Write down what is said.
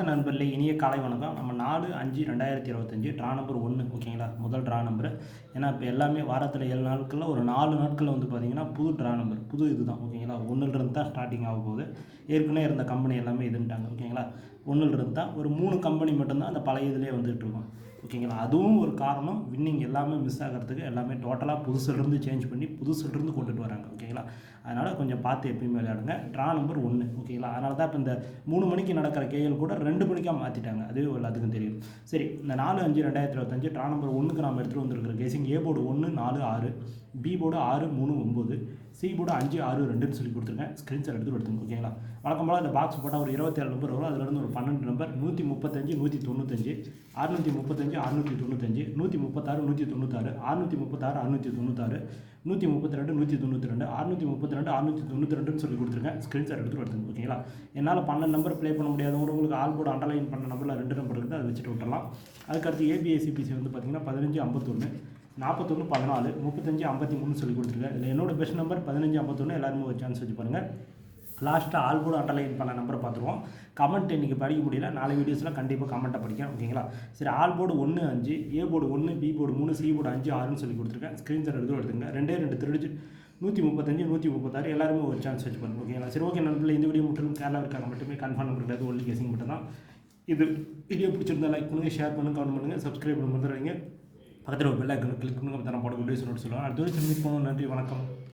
நண்பர்களே, இனிய காலை வணக்கம். நம்ம 4/5/2025 ட்ரா நம்பர் 1 ஓகேங்களா? முதல் ட்ரா நம்பரு. ஏன்னா இப்போ எல்லாமே வாரத்தில் 7 நாட்களில் ஒரு 4 நாட்களில் வந்து பார்த்தீங்கன்னா புது ட்ரா நம்பர், புது இதுதான் ஓகேங்களா? 1லிருந்து தான் ஸ்டார்டிங் ஆக போகுது. ஏற்கனவே இருந்த கம்பெனி எல்லாமே இதுன்ட்டாங்க ஓகேங்களா? 1லிருந்து தான் ஒரு 3 கம்பெனி மட்டும்தான் அந்த பழைய இதிலே வந்துகிட்டு இருக்கும் ஓகேங்களா? அதுவும் ஒரு காரணம். வின்னிங் எல்லாமே மிஸ் ஆகிறதுக்கு எல்லாமே டோட்டலாக புதுசுலேருந்து சேஞ்ச் பண்ணி புதுசுலேருந்து கொண்டுட்டு வராங்க ஓகேங்களா? அதனால் கொஞ்சம் பார்த்து எப்பயுமே விளையாடுங்க. ட்ரா நம்பர் 1 ஓகேங்களா? அதனால தான் இப்போ இந்த 3 மணிக்கு நடக்கிற கேஎல் கூட 2 மணிக்காக மாற்றிட்டாங்க. அதுவே எல்லாத்துக்கும் தெரியும். சரி, இந்த 4/5/2025 ட்ரா நம்பர் 1க்கு நம்ம எடுத்துகிட்டு வந்துருக்கிற casing A board 1 4 6, B board 6 3 9, C board 5 6 2ன்னு சொல்லி கொடுத்துருக்கேன். ஸ்க்ரீன்ஷாட் எடுத்துங்க ஓகேங்களா? வழக்கம் போல் இந்த பாக்ஸ் போட்டால் ஒரு 27 நம்பர் வரும். அதிலிருந்து ஒரு 12 நம்பர் 135 195 635 695 136 196 636 696 132 192 632 692ன்னு சொல்லி கொடுத்துருக்கேன். ஸ்க்ரீன்ஷாட் எடுத்துகிட்டு வருதுங்க ஓகேங்களா? என்னால் 12 நம்பர் ப்ளே பண்ண முடியாதவங்க உங்களுக்கு ஆல் போர்டு அண்டர்லைன் பண்ண நம்பரில் 2 நம்பர் இருக்குது, அதை வச்சுட்டு விட்டுறலாம். அதுக்கடுத்து ஏபிஎஸ்சிபிசி வந்து பார்த்திங்கன்னா 15 51 41 14 35 53 சொல்லி கொடுத்துருக்கேன். இல்லை என்னோட பெஸ்ட் நம்பர் 15 51. எல்லாருமே ஒரு சான்ஸ் வச்சு பாருங்கள். லாஸ்ட்டாக ஆல் போர்டு அண்டர்லைன் பண்ண நம்பரை பார்த்துருவோம். கமெண்ட் இன்றைக்கி படிக்க முடியல, 4 வீடியோஸில் கண்டிப்பாக கமெண்ட்டை படிக்கிறேன் ஓகேங்களா? சரி, all board 1 5, A board 1, B board 3, C board 5 6ன்னு சொல்லி கொடுத்துருக்கேன். ஸ்க்ரீன்ஷாட் எடுத்துங்க. 2 திருடிச்சு 135 136. எல்லாருமே ஒரு சான்ஸ் வச்சு பண்ணுங்க ஓகேங்களா? சரி, ஓகே நண்பர்களே, இந்த வீடியோ முற்றிலும் கேரளாவுக்காக மட்டுமே. கன்ஃபார்ம் நம்பர் கிடையாது, ஒன்லி கேசிங் மட்டும் தான். இது வீடியோ பிடிச்சிருந்தா லைக் பண்ணுங்கள், ஷேர் பண்ணுங்கள், கமெண்ட் பண்ணுங்கள், சப்ஸ்கிரைப் பண்ண வந்துடுறீங்க. பக்கத்தில் ஒரு பெல் ஐக்கனை கிளிக் பண்ணுங்கள். அப்போ தான் போட வீடியோஸ் நோட் சொல்லுவாங்க. அடுத்த வீடியோ மீட் பண்ணுவோம். நன்றி, வணக்கம்.